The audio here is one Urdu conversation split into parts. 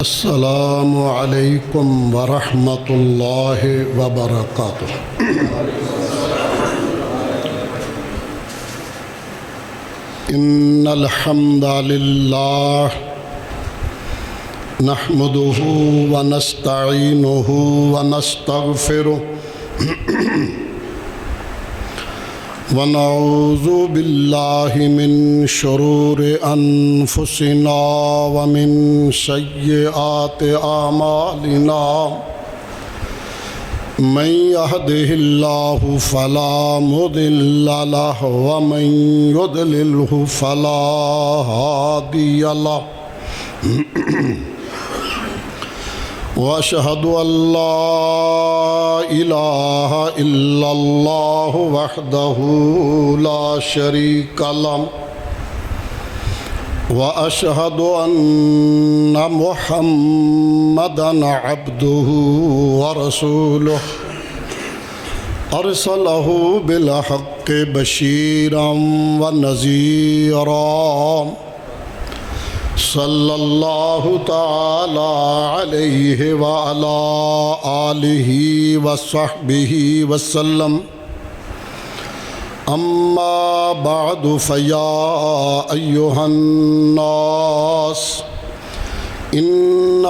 السلام علیکم ورحمۃ اللہ وبرکاتہ۔ ان الحمد للہ نحمده ونستعینه ونستغفره ونعوذ باللہ من شرور انفسنا ومن سیئات اعمالنا من يهده اللہ فلا مضل له ومن يضلله فلا هادی له وأشهد أن لا إله إلا الله وحده لا شريك له وأشهد أن محمدًا عبده ورسوله أرسله بالحق بشيرًا ونذيرًا صلی اللہ تعالی علیہ وعلا آلہ وصحبہ وسلم اما بعد فیا ایہا الناس ان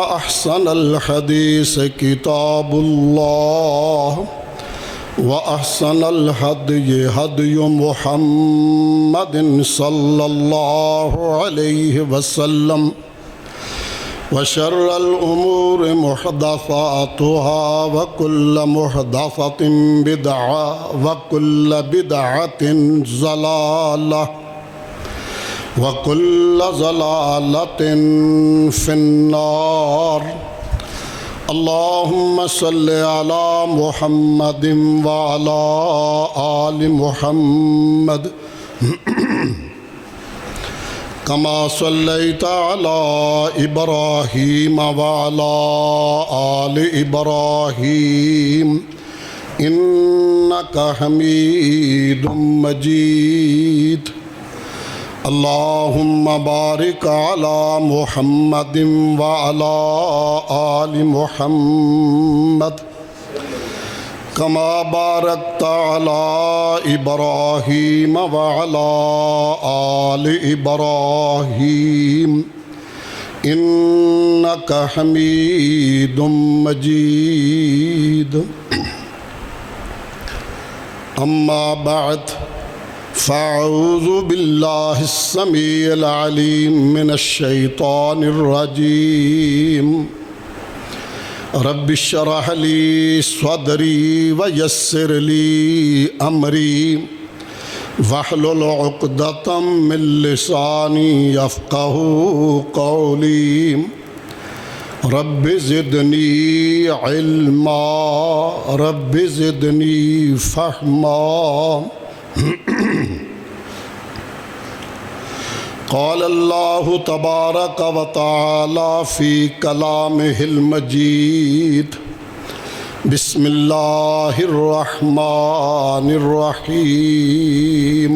احسن الحدیث کتاب اللہ وأحسن الهدي هدي محمد صلى الله عليه وسلم وشر الأمور محدثاتها وكل محدثة بدعة وكل بدعة ضلالة وكل ضلالة في النار اللهم صل على محمد وعلى آل محمد كما صليت على إبراهيم وعلى آل إبراهيم إنك حميد مجيد اللهم بارك على محمد وعلى آل محمد كما باركت على إبراهيم وعلى آل إبراهيم إنك حميد مجيد أما بعد فاعوذ باللہ السمیع العلیم من الشیطان الرجیم رب اشرح لی صدری ویسر لی امری واحلل عقدۃ من لسانی یفقہوا قولی رب زدنی علما رب زدنی فہما قال اللہ تبارک و تعالی فی کلامہ المجید بسم اللہ الرحمن الرحیم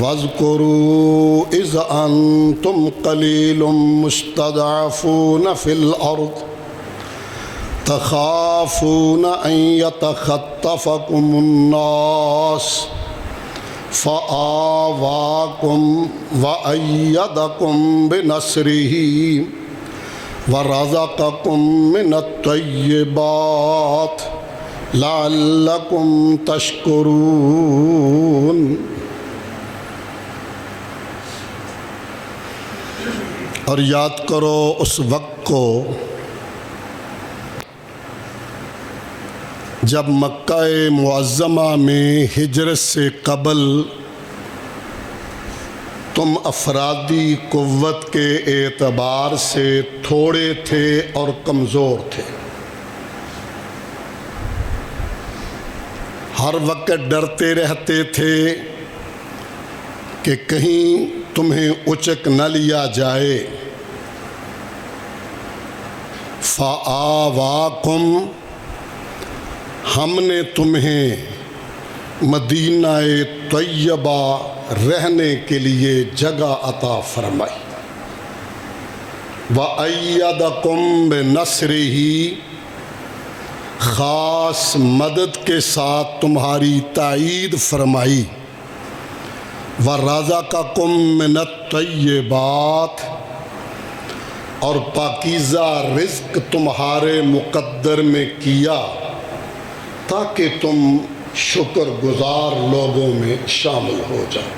واذکروا اذ انتم قلیل مستضعفون فی الارض تخافون ان يتخطفكم الناس فآواكم وأيدكم بنصره ورزقكم من الطيبات لعلكم تشكرون۔ اور یاد کرو اس وقت کو جب مکہ معظمہ میں ہجرت سے قبل تم افرادی قوت کے اعتبار سے تھوڑے تھے اور کمزور تھے، ہر وقت ڈرتے رہتے تھے کہ کہیں تمہیں اچک نہ لیا جائے۔ فآواکم، ہم نے تمہیں مدینہ طیبہ رہنے کے لیے جگہ عطا فرمائی۔ وَأَيَّدَكُمْ بِنَصْرِهِ، خاص مدد کے ساتھ تمہاری تائید فرمائی، وَرَزَقَكُم مِّنَ الطَّيِّبَاتِ، اور پاکیزہ رزق تمہارے مقدر میں کیا تاکہ تم شکر گزار لوگوں میں شامل ہو جاؤ۔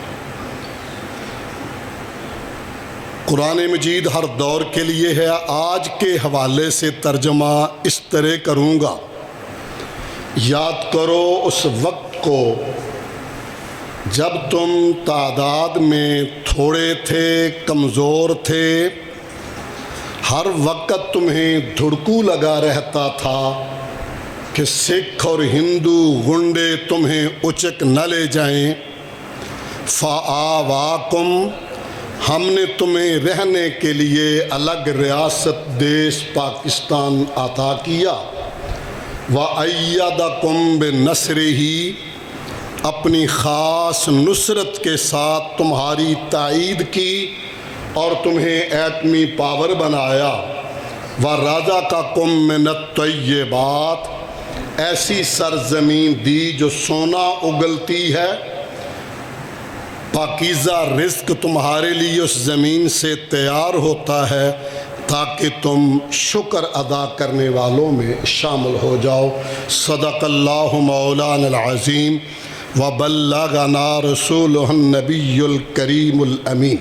قرآن مجید ہر دور کے لیے ہے۔ آج کے حوالے سے ترجمہ اس طرح کروں گا، یاد کرو اس وقت کو جب تم تعداد میں تھوڑے تھے، کمزور تھے، ہر وقت تمہیں دھڑکو لگا رہتا تھا کہ سکھ اور ہندو گنڈے تمہیں اچک نہ لے جائیں۔ فآواکم، ہم نے تمہیں رہنے کے لیے الگ ریاست دیش پاکستان عطا کیا۔ وَأَيَّدَكُمْ بِنَصْرِهِ، اپنی خاص نصرت کے ساتھ تمہاری تائید کی اور تمہیں ایٹمی پاور بنایا۔ وَرَزَقَكُم مِّنَ الطَّيِّبَاتِ، ایسی سرزمین دی جو سونا اگلتی ہے، پاکیزہ رزق تمہارے لیے اس زمین سے تیار ہوتا ہے تاکہ تم شکر ادا کرنے والوں میں شامل ہو جاؤ۔ صدق اللہ مولانا العظیم وبلغنا رسولہ النبی الکریم الامین۔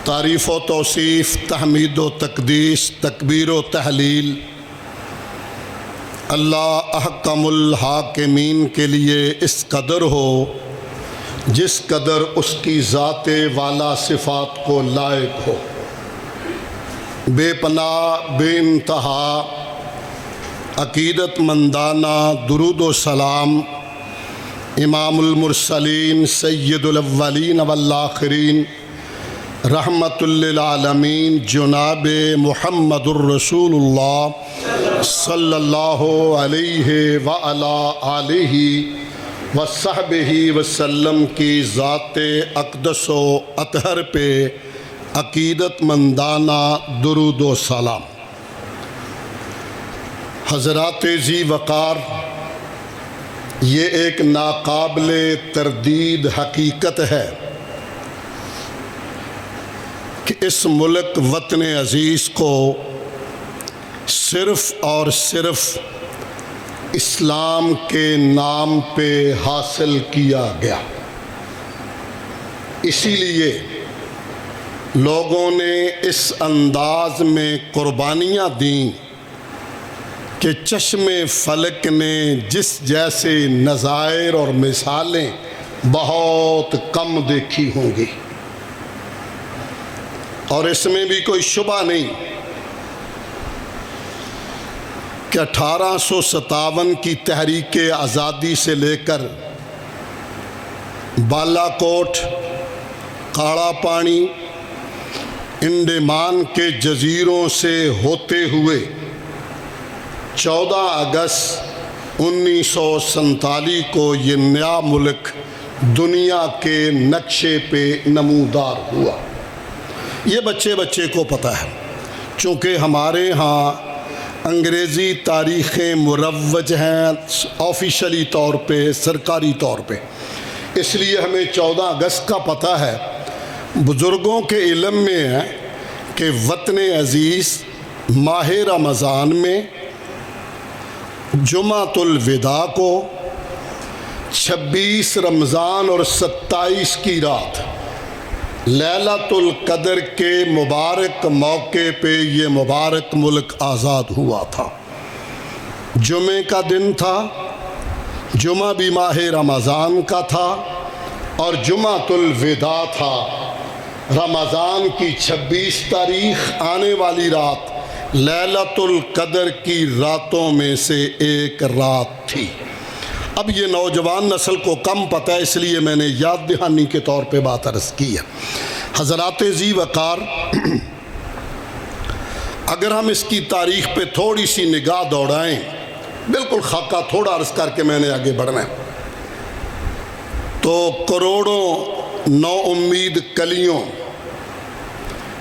تعریف و توصیف، تحمید و تقدیس، تکبیر و تحلیل اللہ احکم الحاکمین کے لیے اس قدر ہو جس قدر اس کی ذات والا صفات کو لائق ہو۔ بے پناہ بے انتہا عقیدت مندانہ درود و سلام امام المرسلین سید الاولین والآخرین رحمت للعالمین جناب محمد الرسول اللہ صلی اللہ علیہ وعلی آلہ وصحبہ وسلم کی ذات اقدس و اطہر پہ عقیدت مندانہ درود و سلام۔ حضرات ذی وقار، یہ ایک ناقابل تردید حقیقت ہے کہ اس ملک وطن عزیز کو صرف اور صرف اسلام کے نام پہ حاصل کیا گیا۔ اسی لیے لوگوں نے اس انداز میں قربانیاں دیں کہ چشم فلک نے جس جیسے نظائر اور مثالیں بہت کم دیکھی ہوں گی، اور اس میں بھی کوئی شبہ نہیں کہ 1857 کی تحریک آزادی سے لے کر بالا کوٹ، کاڑا پانی، انڈمان کے جزیروں سے ہوتے ہوئے 14 اگست 1947 کو یہ نیا ملک دنیا کے نقشے پہ نمودار ہوا۔ یہ بچے بچے کو پتہ ہے، چونکہ ہمارے ہاں انگریزی تاریخیں مروج ہیں آفیشلی طور پہ، سرکاری طور پہ، اس لیے ہمیں 14 اگست کا پتہ ہے۔ بزرگوں کے علم میں ہے کہ وطن عزیز ماہ رمضان میں جمعۃ الوداع کو 26 رمضان اور 27 کی رات لیلۃ القدر کے مبارک موقع پہ یہ مبارک ملک آزاد ہوا تھا۔ جمعے کا دن تھا، جمعہ بھی ماہ رمضان کا تھا، اور جمعۃ الوداع تھا رمضان کی 26 تاریخ، آنے والی رات لیلۃ القدر کی راتوں میں سے ایک رات تھی۔ اب یہ نوجوان نسل کو کم پتہ ہے، اس لیے میں نے یاد دہانی کے طور پہ بات عرض کی ہے۔ حضرات ذی وقار، اگر ہم اس کی تاریخ پہ تھوڑی سی نگاہ دوڑائیں، بالکل خاکہ تھوڑا عرض کر کے میں نے آگے بڑھنا ہے، تو کروڑوں نو امید کلیوں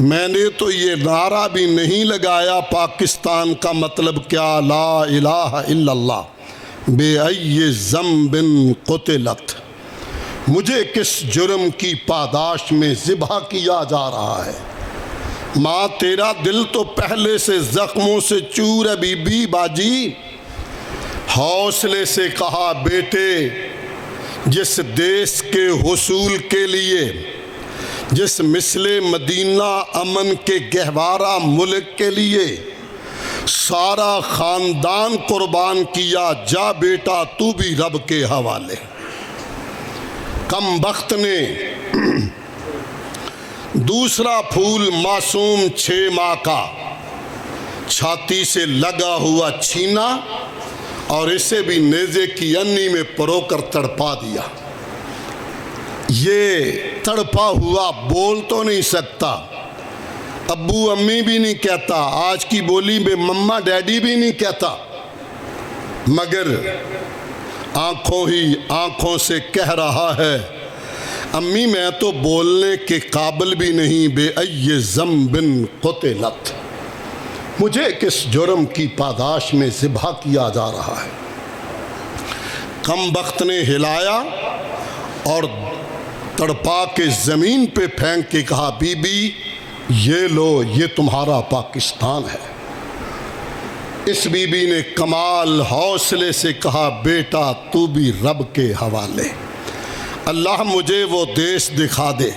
میں نے تو یہ نعرہ بھی نہیں لگایا پاکستان کا مطلب کیا، لا الہ الا اللہ بے ای ذنب قتلت، مجھے کس جرم کی پاداش میں ذبح کیا جا رہا ہے۔ ماں تیرا دل تو پہلے سے زخموں سے چور ہے بی بی باجی۔ حوصلے سے کہا بیٹے، جس دیس کے حصول کے لیے، جس مثل مدینہ امن کے گہوارہ ملک کے لیے سارا خاندان قربان کیا، جا بیٹا تو بھی رب کے حوالے۔ کم بخت نے دوسرا پھول معصوم 6 ماہ کا چھاتی سے لگا ہوا چھینا اور اسے بھی نیزے کی انی میں پرو کر تڑپا دیا۔ یہ تڑپا ہوا بول تو نہیں سکتا، ابو امی بھی نہیں کہتا، آج کی بولی میں مما ڈیڈی بھی نہیں کہتا، مگر آنکھوں ہی آنکھوں سے کہہ رہا ہے امی میں تو بولنے کے قابل بھی نہیں، بے ای ذنب قتلت، مجھے کس جرم کی پاداش میں ذبح کیا جا رہا ہے۔ کم بخت نے ہلایا اور تڑپا کے زمین پہ پھینک کے کہا بی بی یہ لو، یہ تمہارا پاکستان ہے۔ اس بی بی نے کمال حوصلے سے کہا بیٹا تو بھی رب کے حوالے، اللہ مجھے وہ دیس دکھا دے۔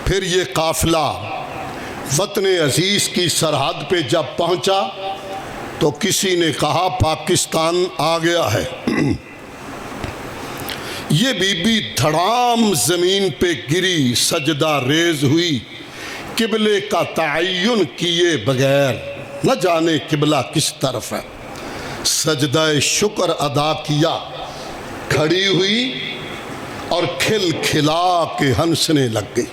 پھر یہ قافلہ وطن عزیز کی سرحد پہ جب پہنچا تو کسی نے کہا پاکستان آ گیا ہے۔ یہ بی بی دھڑام زمین پہ گری، سجدہ ریز ہوئی، قبلے کا تعین کیے بغیر، نہ جانے قبلہ کس طرف ہے، سجدہ شکر ادا کیا، کھڑی ہوئی اور کھل کھلا کے ہنسنے لگ گئی۔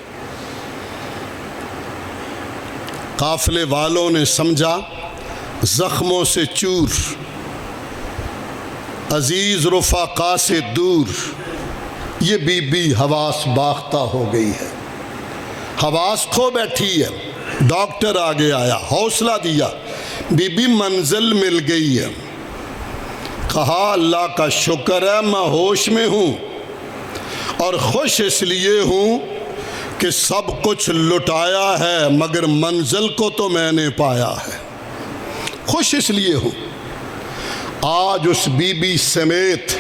قافلے والوں نے سمجھا زخموں سے چور، عزیز رفقا سے دور، یہ بی بی حواس باختہ ہو گئی ہے، حواس کھو بیٹھی ہے۔ ڈاکٹر آگے آیا، حوصلہ دیا، بی بی منزل مل گئی ہے۔ کہا اللہ کا شکر ہے میں ہوش میں ہوں، اور خوش اس لیے ہوں کہ سب کچھ لٹایا ہے مگر منزل کو تو میں نے پایا ہے۔ خوش اس لیے ہوں۔ آج اس بی بی سمیت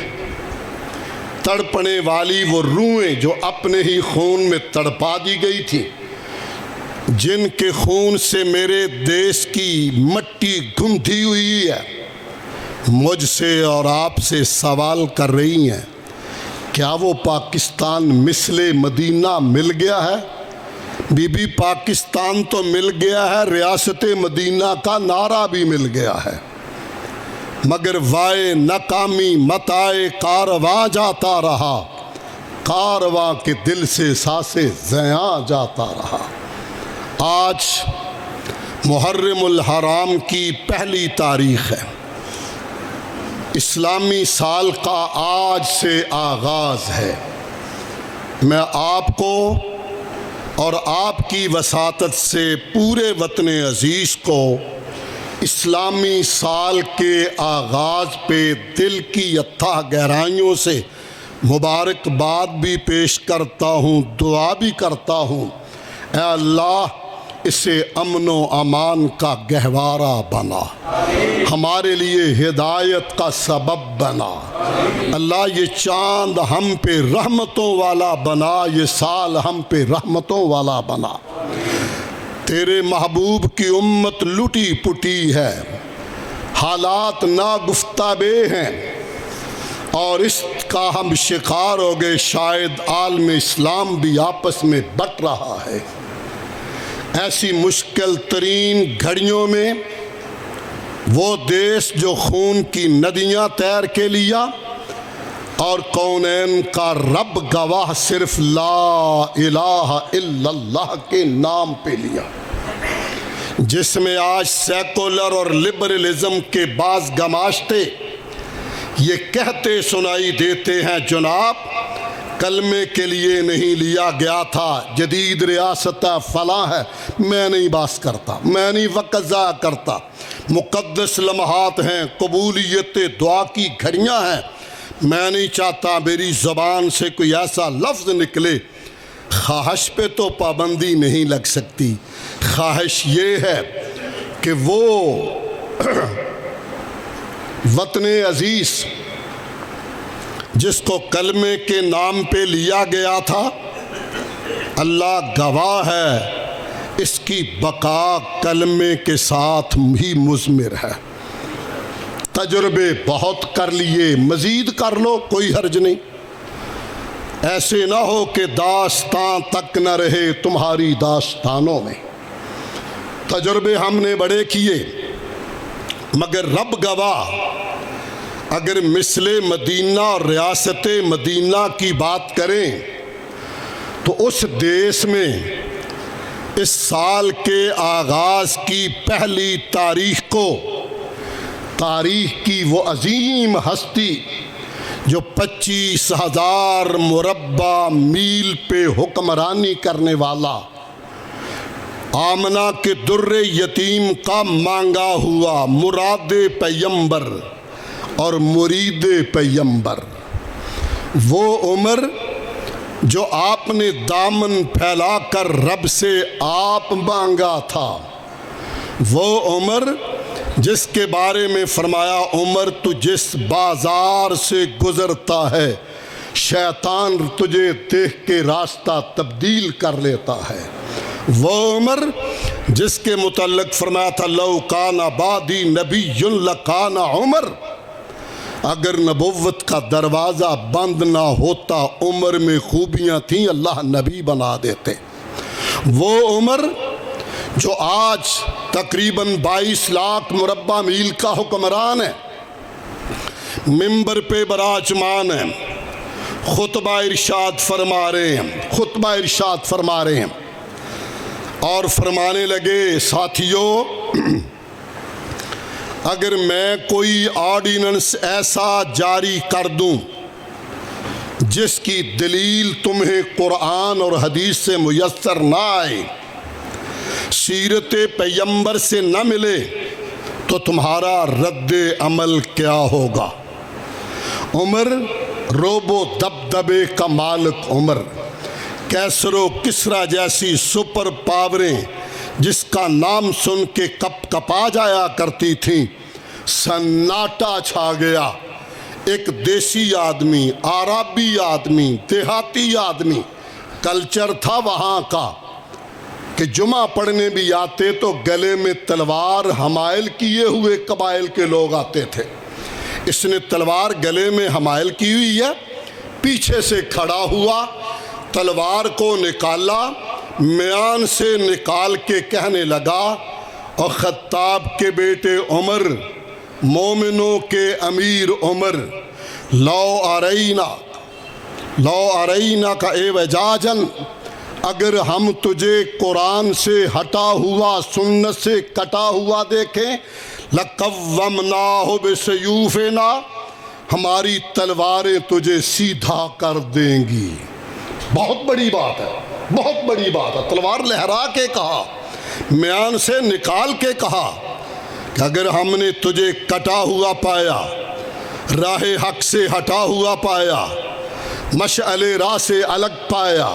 تڑپنے والی وہ روحیں جو اپنے ہی خون میں تڑپا دی گئی تھی، جن کے خون سے میرے دیس کی مٹی گندھی ہوئی ہے، مجھ سے اور آپ سے سوال کر رہی ہیں کیا وہ پاکستان مثل مدینہ مل گیا ہے؟ بی بی پاکستان تو مل گیا ہے، ریاست مدینہ کا نعرہ بھی مل گیا ہے، مگر وائے ناکامی متائے کارواں جاتا رہا، کارواں کے دل سے ساسے زیاں جاتا رہا۔ آج محرم الحرام کی پہلی تاریخ ہے، اسلامی سال کا آج سے آغاز ہے۔ میں آپ کو اور آپ کی وساطت سے پورے وطن عزیز کو اسلامی سال کے آغاز پہ دل کی اتھاہ گہرائیوں سے مبارکباد بھی پیش کرتا ہوں، دعا بھی کرتا ہوں، اے اللہ اسے امن و امان کا گہوارہ بنا، ہمارے لیے ہدایت کا سبب بنا۔ اللہ یہ چاند ہم پہ رحمتوں والا بنا، یہ سال ہم پہ رحمتوں والا بنا۔ تیرے محبوب کی امت لٹی پٹی ہے، حالات ناگفتابے ہیں، اور اس کا ہم شکار ہو گئے، شاید عالم اسلام بھی آپس میں بٹ رہا ہے۔ ایسی مشکل ترین گھڑیوں میں وہ دیس جو خون کی ندیاں تیر کے لیا اور کونین کا رب گواہ صرف لا الہ الا اللہ کے نام پہ لیا، جس میں آج سیکولر اور لبرلزم کے بعض گماشتے یہ کہتے سنائی دیتے ہیں جناب کلمے کے لیے نہیں لیا گیا تھا، جدید ریاست فلاں ہے، میں نہیں باس کرتا، میں نہیں وقت ضائع کرتا، مقدس لمحات ہیں، قبولیت دعا کی گھڑیاں ہیں، میں نہیں چاہتا میری زبان سے کوئی ایسا لفظ نکلے۔ خواہش پہ تو پابندی نہیں لگ سکتی، خواہش یہ ہے کہ وہ وطن عزیز جس کو کلمے کے نام پہ لیا گیا تھا، اللہ گواہ ہے اس کی بقا کلمے کے ساتھ ہی مضمر ہے۔ تجربے بہت کر لیے، مزید کر لو، کوئی حرج نہیں۔ ایسے نہ ہو کہ داستان تک نہ رہے تمہاری داستانوں میں۔ تجربے ہم نے بڑے کیے، مگر رب گواہ، اگر مثل مدینہ اور ریاست مدینہ کی بات کریں تو اس دیس میں اس سال کے آغاز کی پہلی تاریخ کو تاریخ کی وہ عظیم ہستی جو 25,000 مربع میل پہ حکمرانی کرنے والا، آمنہ کے در یتیم کا مانگا ہوا مراد پیمبر اور مرید پیمبر، وہ عمر جو آپ نے دامن پھیلا کر رب سے آپ مانگا تھا، وہ عمر جس کے بارے میں فرمایا عمر تو جس بازار سے گزرتا ہے شیطان تجھے دیکھ کے راستہ تبدیل کر لیتا ہے، وہ عمر جس کے متعلق فرمایا تھا لو کان بعدی نبی لکان عمر، اگر نبوت کا دروازہ بند نہ ہوتا عمر میں خوبیاں تھیں اللہ نبی بنا دیتے، وہ عمر جو آج تقریباً 22 لاکھ مربع میل کا حکمران ہے، ممبر پہ براجمان ہے، خطبہ ارشاد فرما رہے ہیں اور فرمانے لگے ساتھیوں، اگر میں کوئی آرڈیننس ایسا جاری کر دوں جس کی دلیل تمہیں قرآن اور حدیث سے میسر نہ آئے، سیرت پیمبر سے نہ ملے، تو تمہارا رد عمل کیا ہوگا؟ عمر روب و دبدبے کا مالک عمر، کیسر و کسرا جیسی سپر پاوریں جس کا نام سن کے کپ کپا جایا کرتی تھیں، سناٹا چھا گیا۔ ایک دیسی آدمی، عربی آدمی، دیہاتی آدمی، کلچر تھا وہاں کا کہ جمعہ پڑھنے بھی آتے تو گلے میں تلوار حمائل کیے ہوئے قبائل کے لوگ آتے تھے، اس نے تلوار گلے میں حمائل کی ہوئی ہے، پیچھے سے کھڑا ہوا، تلوار کو نکالا، میان سے نکال کے کہنے لگا اور خطاب کے بیٹے عمر، مومنوں کے امیر عمر، لو ارینا کا اعوجاجن، اگر ہم تجھے قرآن سے ہٹا ہوا سنت سے کٹا ہوا دیکھیں، لَقَوَّمْنَاهُ بِسَيُوفِنَا، ہماری تلواریں تجھے سیدھا کر دیں گی۔ بہت بڑی بات ہے، بہت بڑی بات ہے۔ تلوار لہرا کے کہا، میان سے نکال کے کہا کہ اگر ہم نے تجھے کٹا ہوا پایا، راہ حق سے ہٹا ہوا پایا، مشعل راہ سے الگ پایا،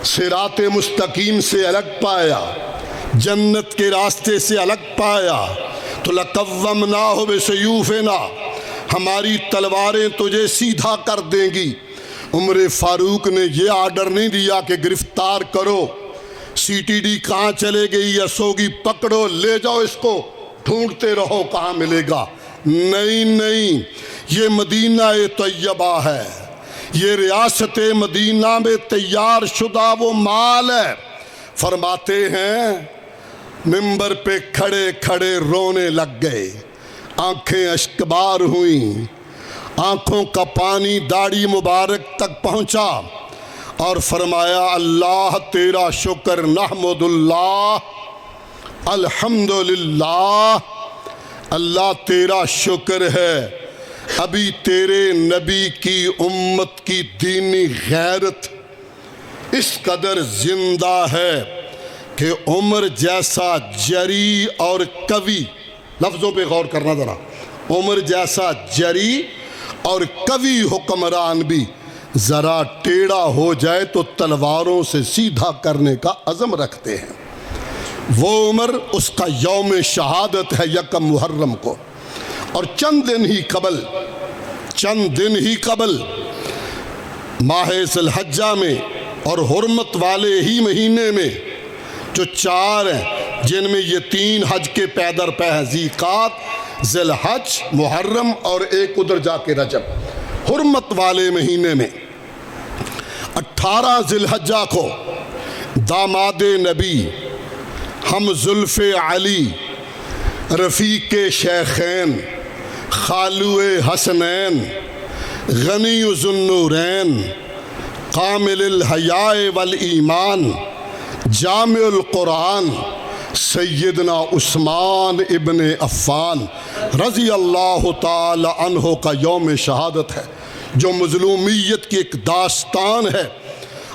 صراط مستقیم سے الگ پایا، جنت کے راستے سے الگ پایا، تو لَقَوَّمْنَاهُ بِسَيُوفِنَا، ہماری تلواریں تجھے سیدھا کر دیں گی۔ عمر فاروق نے یہ آرڈر نہیں دیا کہ گرفتار کرو، سی ٹی ڈی کہاں چلے گئی یا سوگی، پکڑو لے جاؤ اس کو، ڈھونڈتے رہو کہاں ملے گا۔ نہیں، یہ مدینہ طیبہ ہے، یہ ریاست مدینہ میں تیار شدہ وہ مال ہے۔ فرماتے ہیں ممبر پہ کھڑے کھڑے رونے لگ گئے، آنکھیں اشکبار ہوئیں، آنکھوں کا پانی داڑھی مبارک تک پہنچا اور فرمایا اللہ تیرا شکر، نحمد اللہ، الحمدللہ، اللہ تیرا شکر ہے، ابھی تیرے نبی کی امت کی دینی غیرت اس قدر زندہ ہے کہ عمر جیسا جری اور قوی، لفظوں پہ غور کرنا ذرا، عمر جیسا جری اور قوی حکمران بھی ذرا ٹیڑھا ہو جائے تو تلواروں سے سیدھا کرنے کا عزم رکھتے ہیں۔ وہ عمر، اس کا یوم شہادت ہے 1 محرم کو، اور چند دن ہی قبل ماہ ذی الحجہ میں اور حرمت والے ہی مہینے میں جو 4 ہیں، جن میں یہ 3 حج کے پے در پے ہیں، ذیقعدہ، ذی الحج، محرم، اور ایک ادھر جا کے رجب۔ حرمت والے مہینے میں 18 ذی الحجہ کو داماد نبی، ہم زلف علی، رفیق شیخین، خالو حسنین، غنی ذو النورین، کامل الحیاء والایمان، جامع القرآن، سیدنا عثمان ابن عفان رضی اللہ تعالی عنہ کا یوم شہادت ہے، جو مظلومیت کی ایک داستان ہے،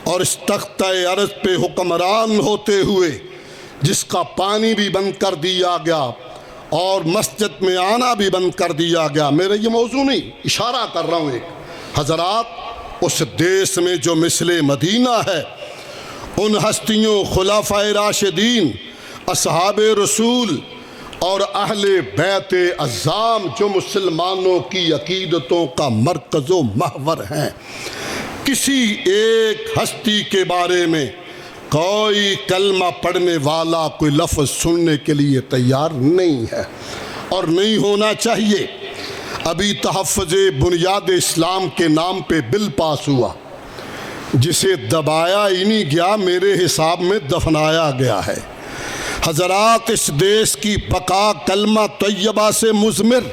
اور اس تختہ ارض پہ حکمران ہوتے ہوئے جس کا پانی بھی بند کر دیا گیا اور مسجد میں آنا بھی بند کر دیا گیا۔ میرا یہ موضوع نہیں، اشارہ کر رہا ہوں ایک، حضرات، اس دیس میں جو مثل مدینہ ہے، ان ہستیوں، خلفائے راشدین، اصحاب رسول اور اہل بیت اعظام جو مسلمانوں کی عقیدتوں کا مرکز و محور ہیں، کسی ایک ہستی کے بارے میں کوئی کلمہ پڑھنے والا کوئی لفظ سننے کے لیے تیار نہیں ہے، اور نہیں ہونا چاہیے۔ ابھی تحفظ بنیاد اسلام کے نام پہ بل پاس ہوا، جسے دبایا ہی نہیں گیا، میرے حساب میں دفنایا گیا ہے۔ حضرات، اس دیس کی بقا کلمہ طیبہ سے مضمر،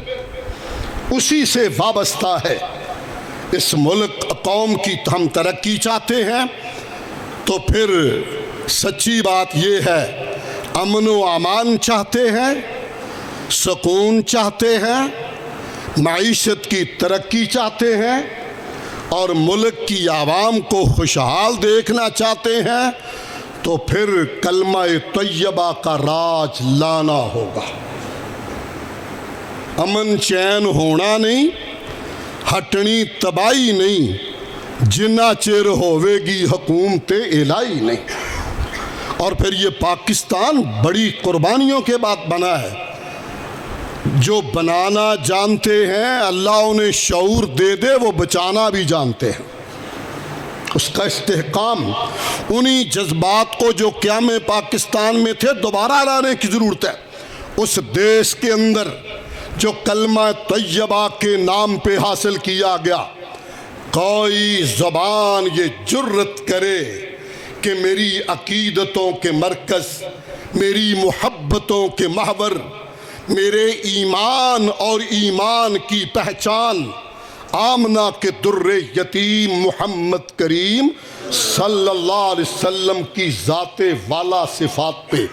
اسی سے وابستہ ہے۔ اس ملک قوم کی ہم ترقی چاہتے ہیں تو پھر سچی بات یہ ہے، امن و امان چاہتے ہیں، سکون چاہتے ہیں، معیشت کی ترقی چاہتے ہیں، اور ملک کی عوام کو خوشحال دیکھنا چاہتے ہیں، تو پھر کلمہ طیبہ کا راج لانا ہوگا۔ امن چین ہونا نہیں، ہٹنی تباہی نہیں، جنا چر ہوے گی حکومت الہی نہیں۔ اور پھر یہ پاکستان بڑی قربانیوں کے بعد بنا ہے۔ جو بنانا جانتے ہیں، اللہ انہیں شعور دے دے، وہ بچانا بھی جانتے ہیں۔ اس کا استحکام، انہی جذبات کو جو قیام پاکستان میں تھے دوبارہ لانے کی ضرورت ہے۔ اس دیس کے اندر جو کلمہ طیبہ کے نام پہ حاصل کیا گیا، کوئی زبان یہ جرت کرے کہ میری عقیدتوں کے مرکز، میری محبتوں کے محور، میرے ایمان اور ایمان کی پہچان آمنہ کے در یتیم محمد کریم صلی اللہ علیہ وسلم کی ذات والا صفات پہ،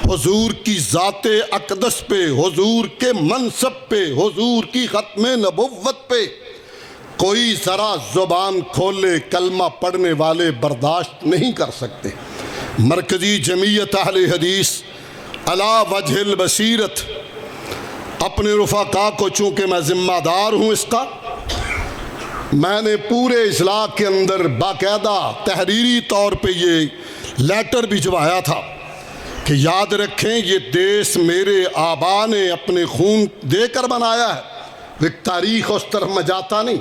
حضور کی ذات اقدس پہ، حضور کے منصب پہ، حضور کی ختم نبوت پہ کوئی ذرا زبان کھولے کلمہ پڑھنے والے برداشت نہیں کر سکتے۔ مرکزی جمعیت اہل حدیث علی وجہ البصیرت، اپنے رفقا کو، چونکہ میں ذمہ دار ہوں اس کا، میں نے پورے اجلاس کے اندر باقاعدہ تحریری طور پہ یہ لیٹر بھجوایا تھا کہ یاد رکھیں یہ دیس میرے آبا نے اپنے خون دے کر بنایا ہے۔ ایک تاریخ اس طرح میں جاتا نہیں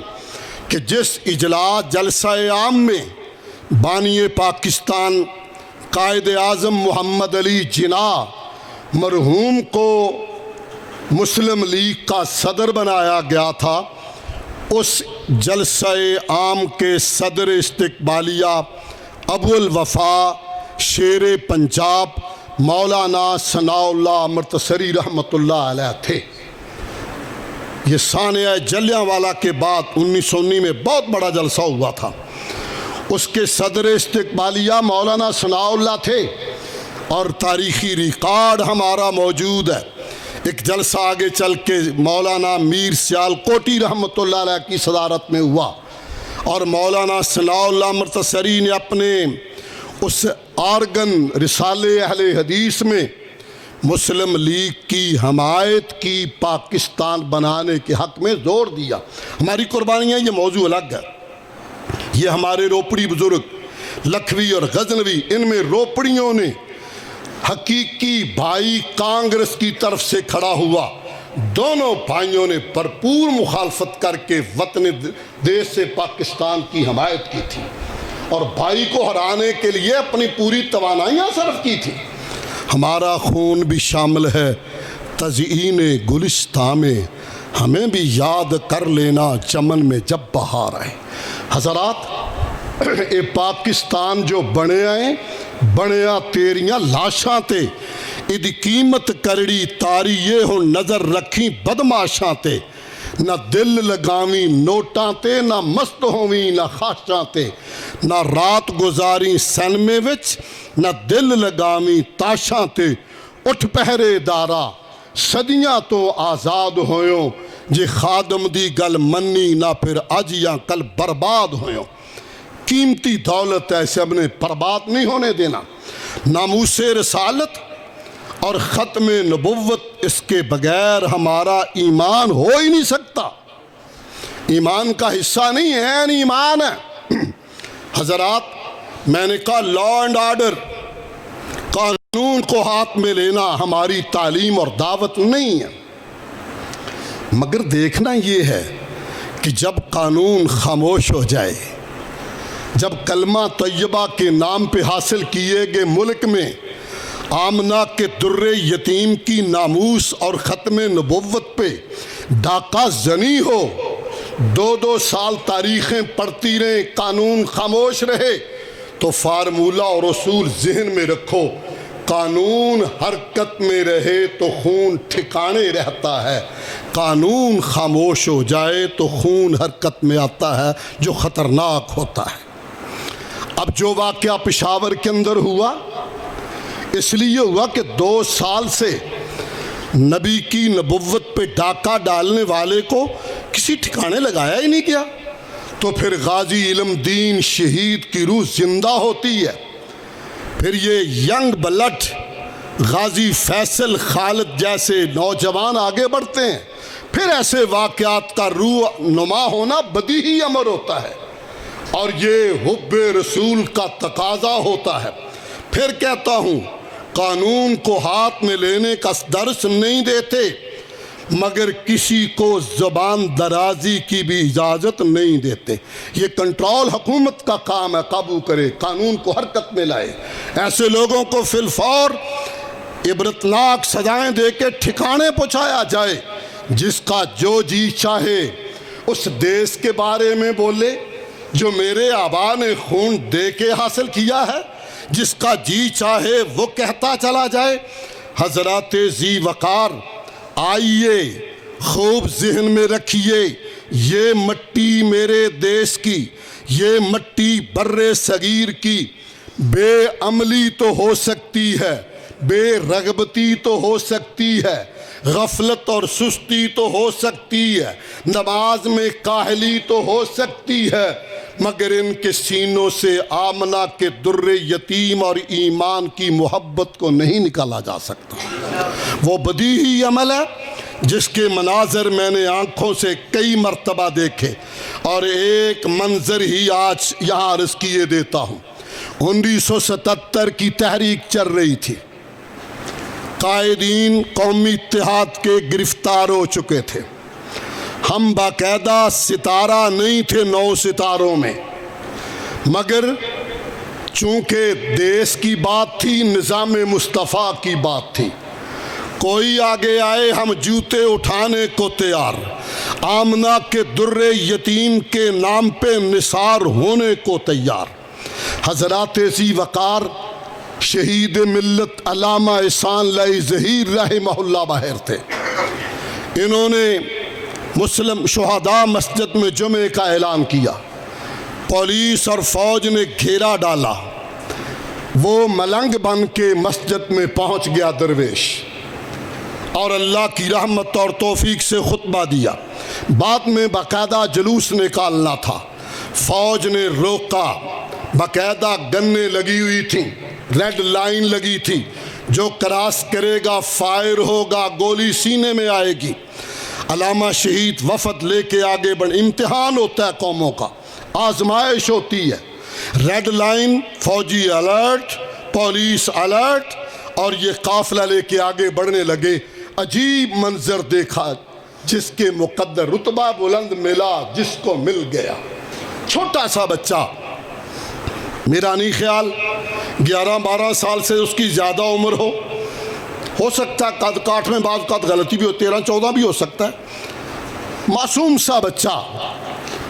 کہ جس اجلاس جلسہ عام میں بانی پاکستان قائد اعظم محمد علی جناح مرحوم کو مسلم لیگ کا صدر بنایا گیا تھا، اس جلسہ عام کے صدر استقبالیہ ابو الوفا شیر پنجاب مولانا ثناء اللہ امرتسری رحمۃ اللہ علیہ تھے۔ یہ سانحہ جلیانوالہ کے بعد 1919 میں بہت بڑا جلسہ ہوا تھا، اس کے صدر استقبالیہ مولانا ثناء اللہ تھے، اور تاریخی ریکارڈ ہمارا موجود ہے۔ ایک جلسہ آگے چل کے مولانا میر سیال کوٹی رحمۃ اللہ علیہ کی صدارت میں ہوا اور مولانا ثناء اللہ مرتصری نے اپنے اس آرگن رسالے اہل حدیث میں مسلم لیگ کی حمایت کی پاکستان بنانے کے حق میں زور دیا۔ ہماری قربانیاں یہ موضوع الگ ہے، یہ ہمارے روپڑی بزرگ لکھوی اور غزنوی، ان میں روپڑیوں نے حقیقی بھائی کانگریس کی طرف سے کھڑا ہوا، دونوں بھائیوں نے بھرپور مخالفت کر کے وطن دیش سے پاکستان کی حمایت کی تھی اور بھائی کو ہرانے کے لیے اپنی پوری توانائیاں صرف کی تھی۔ ہمارا خون بھی شامل ہے تزئین گلستان میں، ہمیں بھی یاد کر لینا چمن میں جب بہار آئے۔ حضرات، اے پاکستان جو بنے آئے بنیا تیریاں لاشاں تے، ادی قیمت کرڑی تاری یہ ہو نظر رکھی بدماشاں تے، نہ دل لگاویں نوٹاں تے، نہ مست ہوویں نہ خاشاں تے، نہ رات گزاری سینمے وچ، نہ دل لگاویں تاشاں تے، اٹھ پہرے دارا صدیاں تو آزاد ہویوں، جے خادم دی گل منی نہ پھر اج یا کل برباد ہویوں۔ قیمتی دولت ہے، سب نے برباد نہیں ہونے دینا۔ ناموس رسالت اور ختم نبوت، اس کے بغیر ہمارا ایمان ہو ہی نہیں سکتا، ایمان کا حصہ نہیں ہے، ایمان ہے۔ حضرات، میں نے کہا لا اینڈ آرڈر، قانون کو ہاتھ میں لینا ہماری تعلیم اور دعوت نہیں ہے، مگر دیکھنا یہ ہے کہ جب قانون خاموش ہو جائے، جب کلمہ طیبہ کے نام پہ حاصل کیے گئے ملک میں آمنہ کے در یتیم کی ناموس اور ختم نبوت پہ ڈاکہ زنی ہو، 2 سال تاریخیں پڑھتی رہیں، قانون خاموش رہے، تو فارمولہ اور اصول ذہن میں رکھو، قانون حرکت میں رہے تو خون ٹھکانے رہتا ہے، قانون خاموش ہو جائے تو خون حرکت میں آتا ہے جو خطرناک ہوتا ہے۔ اب جو واقعہ پشاور کے اندر ہوا، اس لیے ہوا کہ 2 سال سے نبی کی نبوت پہ ڈاکہ ڈالنے والے کو کسی ٹھکانے لگایا ہی نہیں گیا، تو پھر غازی علم دین شہید کی روح زندہ ہوتی ہے، پھر یہ ینگ بلٹ غازی فیصل خالد جیسے نوجوان آگے بڑھتے ہیں، پھر ایسے واقعات کا روح نما ہونا بدیہی امر ہوتا ہے اور یہ حب رسول کا تقاضا ہوتا ہے۔ پھر کہتا ہوں، قانون کو ہاتھ میں لینے کا درس نہیں دیتے، مگر کسی کو زبان درازی کی بھی اجازت نہیں دیتے۔ یہ کنٹرول حکومت کا کام ہے، قابو کرے، قانون کو حرکت میں لائے، ایسے لوگوں کو فی الفور عبرتناک سزائیں دے کے ٹھکانے پہنچایا جائے، جس کا جو جی چاہے اس دیس کے بارے میں بولے جو میرے آبا نے خون دے کے حاصل کیا ہے، جس کا جی چاہے وہ کہتا چلا جائے۔ حضرات ذی وقار، آئیے خوب ذہن میں رکھیے، یہ مٹی میرے دیس کی، یہ مٹی بر صغیر کی، بے عملی تو ہو سکتی ہے، بے رغبتی تو ہو سکتی ہے، غفلت اور سستی تو ہو سکتی ہے، نماز میں کاہلی تو ہو سکتی ہے، مگر ان کے سینوں سے آمنہ کے در یتیم اور ایمان کی محبت کو نہیں نکالا جا سکتا۔ وہ بدیہی عمل ہے جس کے مناظر میں نے آنکھوں سے کئی مرتبہ دیکھے، اور ایک منظر ہی آج یہاں عرض کیے دیتا ہوں۔ 1977 کی تحریک چل رہی تھی، قائدین قومی اتحاد کے گرفتار ہو چکے تھے، ہم باقاعدہ ستارہ نہیں تھے 9 ستاروں میں، مگر چونکہ دیس کی بات تھی، نظام مصطفیٰ کی بات تھی، کوئی آگے آئے ہم جوتے اٹھانے کو تیار، آمنہ کے در یتیم کے نام پہ نثار ہونے کو تیار۔ حضرات ذی وقار شہید ملت علامہ احسان اللہ ظہیر رحمہ اللہ باہر تھے، انہوں نے مسلم شہداء مسجد میں جمعے کا اعلان کیا، پولیس اور فوج نے گھیرا ڈالا، وہ ملنگ بن کے مسجد میں پہنچ گیا درویش، اور اللہ کی رحمت اور توفیق سے خطبہ دیا. بعد میں باقاعدہ جلوس نکالنا تھا. فوج نے روکا. باقاعدہ گنیں لگی ہوئی تھیں, ریڈ لائن لگی تھی, جو کراس کرے گا فائر ہوگا, گولی سینے میں آئے گی. علامہ شہید وفد لے کے آگے بڑھ. امتحان ہوتا ہے قوموں کا, آزمائش ہوتی ہے. ریڈ لائن, فوجی الرٹ, پولیس الرٹ, اور یہ قافلہ لے کے آگے بڑھنے لگے. عجیب منظر دیکھا, جس کے مقدر رتبہ بلند ملا جس کو مل گیا. چھوٹا سا بچہ, میرا نہیں خیال 11-12 سال سے اس کی زیادہ عمر ہو سکتا ہے قد کاٹ میں بعض اوقات غلطی بھی ہو, 13-14 بھی ہو سکتا ہے. معصوم سا بچہ,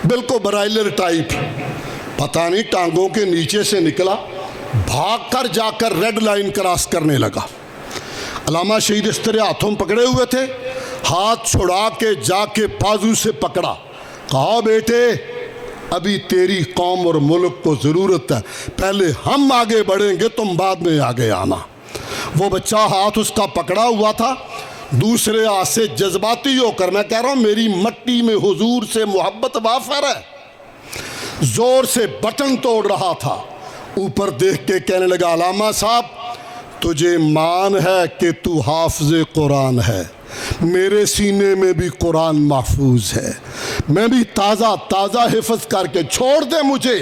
بالکل برائلر ٹائپ, پتہ نہیں ٹانگوں کے نیچے سے نکلا, بھاگ کر جا کر ریڈ لائن کراس کرنے لگا. علامہ شہید اس طرح ہاتھوں پکڑے ہوئے تھے, ہاتھ چھڑا کے جا کے بازو سے پکڑا, کہا بیٹے ابھی تیری قوم اور ملک کو ضرورت ہے, پہلے ہم آگے بڑھیں گے, تم بعد میں آگے آنا. وہ بچہ ہاتھ اس کا پکڑا ہوا تھا, دوسرے ہاتھ سے جذباتی ہو کر, میں کہہ رہا ہوں میری مٹی میں حضور سے محبت وافر ہے, زور سے بٹن توڑ رہا تھا. اوپر دیکھ کے کہنے لگا, علامہ صاحب تجھے مان ہے کہ تو حافظ قرآن ہے, میرے سینے میں بھی قرآن محفوظ ہے, میں بھی تازہ حفظ کر کے, چھوڑ دے مجھے,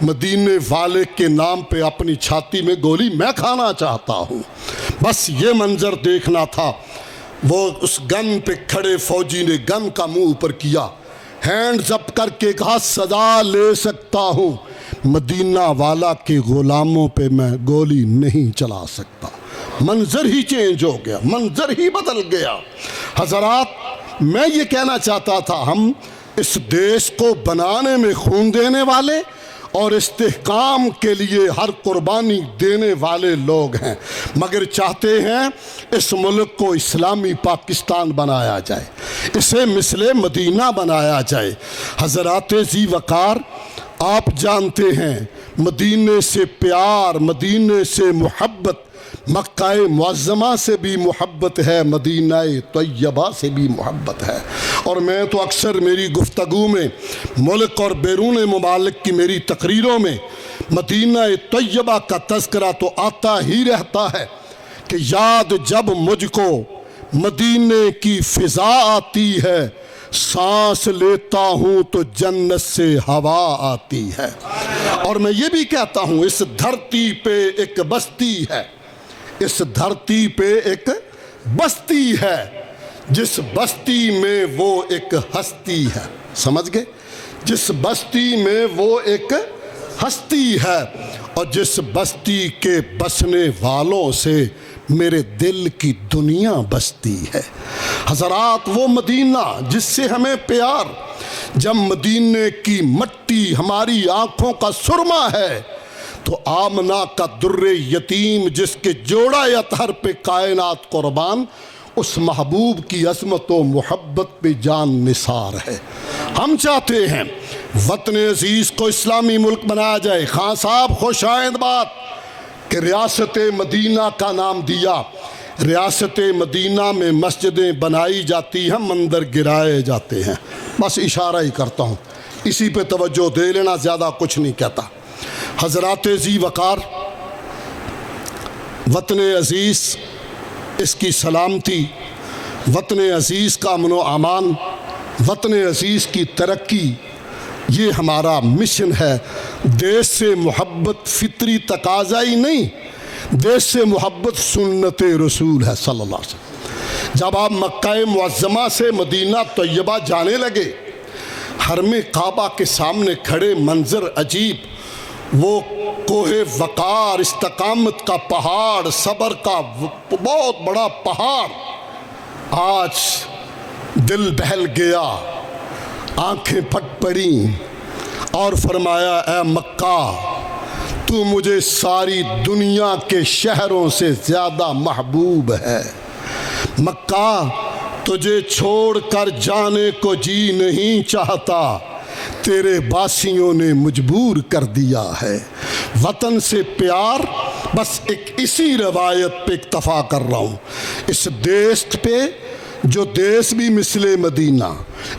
مدینے والے کے نام پہ اپنی چھاتی میں گولی میں کھانا چاہتا ہوں. بس یہ منظر دیکھنا تھا. وہ اس گن پہ کھڑے فوجی نے گن کا منہ اوپر کیا, ہینڈز اپ کر کے کہا سزا لے سکتا ہوں, مدینہ والا کے غلاموں پہ میں گولی نہیں چلا سکتا. منظر ہی چینج ہو گیا, منظر ہی بدل گیا. حضرات میں یہ کہنا چاہتا تھا, ہم اس دیش کو بنانے میں خون دینے والے اور استحکام کے لیے ہر قربانی دینے والے لوگ ہیں, مگر چاہتے ہیں اس ملک کو اسلامی پاکستان بنایا جائے, اسے مثل مدینہ بنایا جائے. حضرات ذی وقار آپ جانتے ہیں مدینے سے پیار, مدینے سے محبت, مکہ معظمہ سے بھی محبت ہے, مدینہ طیبہ سے بھی محبت ہے. اور میں تو اکثر میری گفتگو میں, ملک اور بیرون ممالک کی میری تقریروں میں مدینہ طیبہ کا تذکرہ تو آتا ہی رہتا ہے کہ یاد جب مجھ کو مدینے کی فضا آتی ہے, سانس لیتا ہوں تو جنت سے ہوا آتی ہے. اور میں یہ بھی کہتا ہوں اس دھرتی پہ ایک بستی ہے, اس دھرتی پہ ایک بستی ہے, جس بستی میں وہ ایک ہستی ہے. سمجھ گئے؟ جس بستی میں وہ ایک ہستی ہے, اور جس بستی کے بسنے والوں سے میرے دل کی دنیا بستی ہے. حضرات وہ مدینہ جس سے ہمیں پیار, جب مدینے کی مٹی ہماری آنکھوں کا سرما ہے, تو آمنہ کا در یتیم جس کے جوڑا اطہر پہ کائنات قربان, اس محبوب کی عظمت و محبت پہ جان نثار ہے. ہم چاہتے ہیں وطن عزیز کو اسلامی ملک بنایا جائے. خان صاحب خوش آئند بات کہ ریاست مدینہ کا نام دیا. ریاست مدینہ میں مسجدیں بنائی جاتی ہیں, مندر گرائے جاتے ہیں. بس اشارہ ہی کرتا ہوں, اسی پہ توجہ دے لینا, زیادہ کچھ نہیں کہتا. حضرات ذی وقار, وطن عزیز اس کی سلامتی, وطن عزیز کا امن و امان, وطن عزیز کی ترقی, یہ ہمارا مشن ہے. دیش سے محبت فطری تقاضا ہی نہیں, دیش سے محبت سنت رسول ہے صلی اللہ علیہ وسلم. جب آپ مکہ معظمہ سے مدینہ طیبہ جانے لگے, حرم کعبہ کے سامنے کھڑے, منظر عجیب, وہ کوہ وقار, استقامت کا پہاڑ, صبر کا بہت بڑا پہاڑ, آج دل بہل گیا, آنکھیں پھٹ پڑیں, اور فرمایا اے مکہ تو مجھے ساری دنیا کے شہروں سے زیادہ محبوب ہے. مکہ تجھے چھوڑ کر جانے کو جی نہیں چاہتا, تیرے باسیوں نے مجبور کر دیا ہے. وطن سے پیار بس ایک اسی روایت پہ اکتفا کر رہا ہوں، اس دیش پہ جو دیش بھی مثل مدینہ،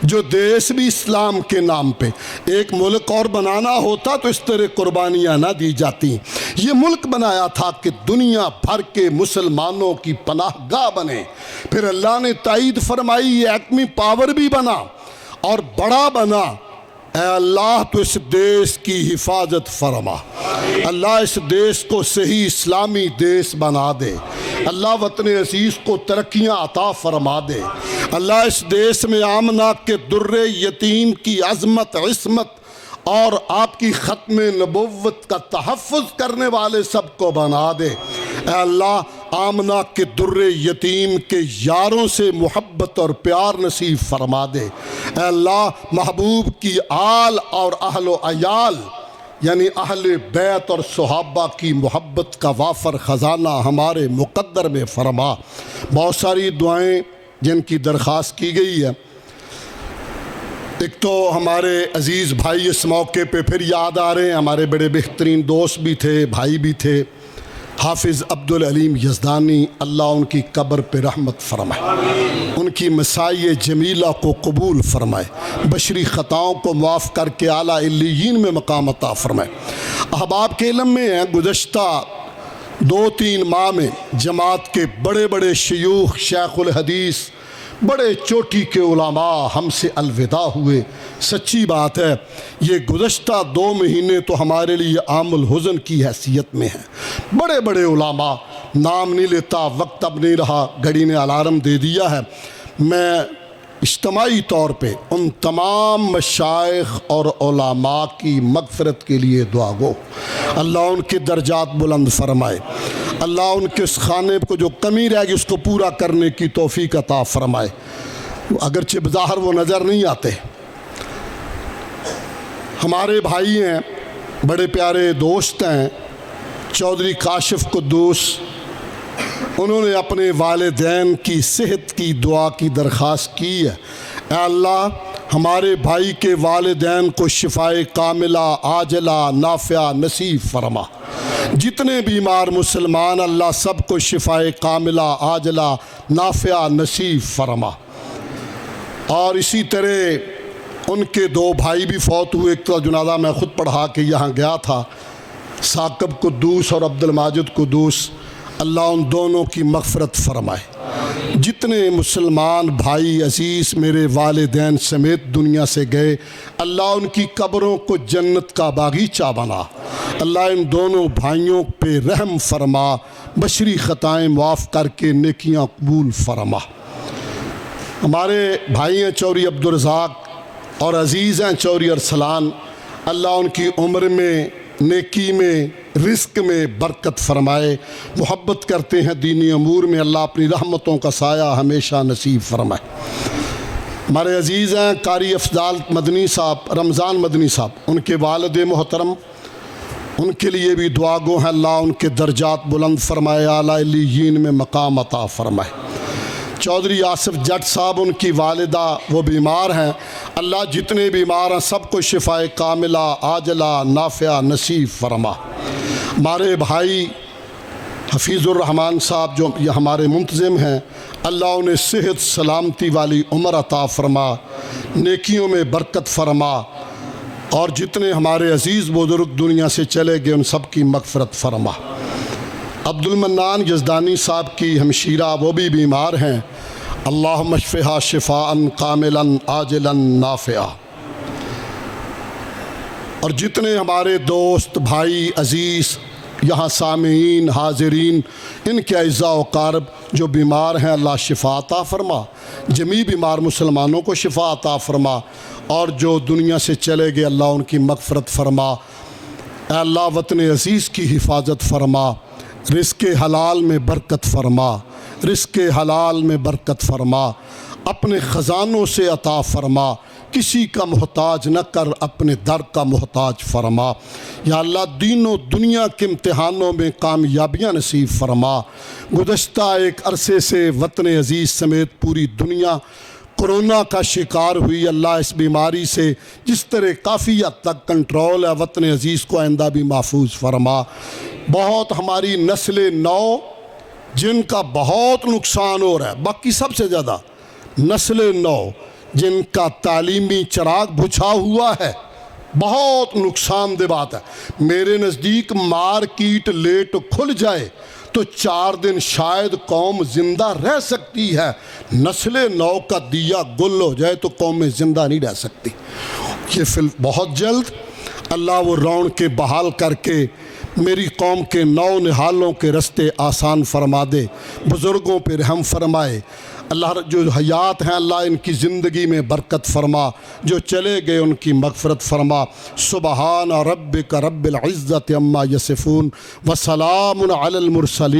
جو دیش بھی اسلام کے نام پہ، ایک ملک اور بنانا ہوتا تو اس طرح قربانیاں نہ دی جاتی۔ یہ ملک بنایا تھا کہ دنیا بھر کے مسلمانوں کی پناہ گاہ بنے، پھر اللہ نے تائید فرمائی یہ ایٹمی پاور بھی بنا اور بڑا بنا۔ اے اللہ تو اس دیش کی حفاظت فرما، اللہ اس دیش کو صحیح اسلامی دیش بنا دے، اللہ وطن عزیز کو ترقیاں عطا فرما دے، اللہ اس دیش میں آمنہ کے در یتیم کی عظمت عصمت اور آپ کی ختم نبوت کا تحفظ کرنے والے سب کو بنا دے۔ اے اللہ آمنہ کے در یتیم کے یاروں سے محبت اور پیار نصیب فرما دے۔ اے اللہ محبوب کی آل اور اہل و عیال یعنی اہل بیت اور صحابہ کی محبت کا وافر خزانہ ہمارے مقدر میں فرما۔ بہت ساری دعائیں جن کی درخواست کی گئی ہے، ایک تو ہمارے عزیز بھائی اس موقع پہ پھر یاد آ رہے ہیں، ہمارے بڑے بہترین دوست بھی تھے، بھائی بھی تھے، حافظ عبدالعلیم یزدانی، اللہ ان کی قبر پہ رحمت فرمائے، ان کی مسائی جمیلہ کو قبول فرمائے، بشری خطاؤں کو معاف کر کے اعلیٰ علیین میں مقام عطا فرمائے۔ احباب کے علم میں ہیں گزشتہ 2-3 ماہ میں جماعت کے بڑے بڑے شیوخ، شیخ الحدیث، بڑے چوٹی کے علماء ہم سے الوداع ہوئے۔ سچی بات ہے، یہ گزشتہ 2 مہینے تو ہمارے لیے عام الحزن کی حیثیت میں ہیں۔ بڑے بڑے علماء، نام نہیں لیتا، وقت اب نہیں رہا، گھڑی نے الارم دے دیا ہے۔ میں اجتماعی طور پہ ان تمام مشائخ اور علماء کی مغفرت کے لیے دعا گو، اللہ ان کے درجات بلند فرمائے، اللہ ان کے اس خانے کو جو کمی رہ گئی اس کو پورا کرنے کی توفیق عطا فرمائے۔ اگرچہ بظاہر وہ نظر نہیں آتے، ہمارے بھائی ہیں، بڑے پیارے دوست ہیں، چودھری کاشف قدوس، انہوں نے اپنے والدین کی صحت کی دعا کی درخواست کی ہے۔ اے اللہ ہمارے بھائی کے والدین کو شفائے کاملہ عاجلہ نافعہ نصیب فرما، جتنے بیمار مسلمان اللہ سب کو شفائے کاملہ عاجلہ نافعہ نصیب فرما۔ اور اسی طرح ان کے 2 بھائی بھی فوت ہوئے، ایک تو جنازہ میں خود پڑھا کے یہاں گیا تھا، ثاقب قدوس اور عبد الماجد قدوس، اللہ ان دونوں کی مغفرت فرمائے۔ جتنے مسلمان بھائی عزیز میرے والدین سمیت دنیا سے گئے، اللہ ان کی قبروں کو جنت کا باغیچہ بنا، اللہ ان دونوں بھائیوں پہ رحم فرما، بشری خطائیں معاف کر کے نیکیاں قبول فرما۔ ہمارے بھائی ہیں چوری عبدالرزاق اور عزیز ہیں چوری ارسلان، اللہ ان کی عمر میں، نیکی میں، رزق میں برکت فرمائے، محبت کرتے ہیں دینی امور میں، اللہ اپنی رحمتوں کا سایہ ہمیشہ نصیب فرمائے۔ ہمارے عزیز ہیں قاری افضال مدنی صاحب، رمضان مدنی صاحب، ان کے والد محترم، ان کے لیے بھی دعا گو ہیں، اللہ ان کے درجات بلند فرمائے، اعلیٰ علیین میں مقام عطا فرمائے۔ چودھری آصف جٹ صاحب، ان کی والدہ وہ بیمار ہیں، اللہ جتنے بیمار ہیں سب کو شفائے کاملہ عاجلہ نافعہ نصیب فرما۔ ہمارے بھائی حفیظ الرحمن صاحب جو یہ ہمارے منتظم ہیں، اللہ انہیں صحت سلامتی والی عمر عطا فرما، نیکیوں میں برکت فرما، اور جتنے ہمارے عزیز بزرگ دنیا سے چلے گئے ان سب کی مغفرت فرما۔ عبد المنان یزدانی صاحب کی ہمشیرہ وہ بھی بیمار ہیں، اللہم اشفہا شفاء کاملا عاجلا نافعا۔ اور جتنے ہمارے دوست بھائی عزیز یہاں سامعین حاضرین، ان کے اعزاء و اقارب جو بیمار ہیں، اللہ شفا عطا فرما، جمیع بیمار مسلمانوں کو شفا عطا فرما، اور جو دنیا سے چلے گئے اللہ ان کی مغفرت فرما۔ اے اللہ وطن عزیز کی حفاظت فرما، رزق حلال میں برکت فرما، رزق حلال میں برکت فرما، اپنے خزانوں سے عطا فرما، کسی کا محتاج نہ کر، اپنے در کا محتاج فرما۔ یا اللہ دین و دنیا کے امتحانوں میں کامیابیاں نصیب فرما۔ گزشتہ ایک عرصے سے وطن عزیز سمیت پوری دنیا کورونا کا شکار ہوئی، اللہ اس بیماری سے جس طرح کافی حد تک کنٹرول ہے، وطن عزیز کو آئندہ بھی محفوظ فرما۔ بہت ہماری نسل نو جن کا بہت نقصان ہو رہا ہے، باقی سب سے زیادہ نسل نو جن کا تعلیمی چراغ بجھا ہوا ہے، بہت نقصان دہ بات ہے۔ میرے نزدیک مارکیٹ لیٹ کھل جائے تو 4 دن شاید قوم زندہ رہ سکتی ہے، نسل نو کا دیا گل ہو جائے تو قوم زندہ نہیں رہ سکتی۔ یہ بہت جلد اللہ وہ رون کے بحال کر کے میری قوم کے نو نہالوں کے رستے آسان فرما دے، بزرگوں پہ رحم فرمائے۔ اللہ جو حیات ہیں اللہ ان کی زندگی میں برکت فرما، جو چلے گئے ان کی مغفرت فرما۔ سبحان ربک رب العزت عما یصفون وسلام علی المرسلین۔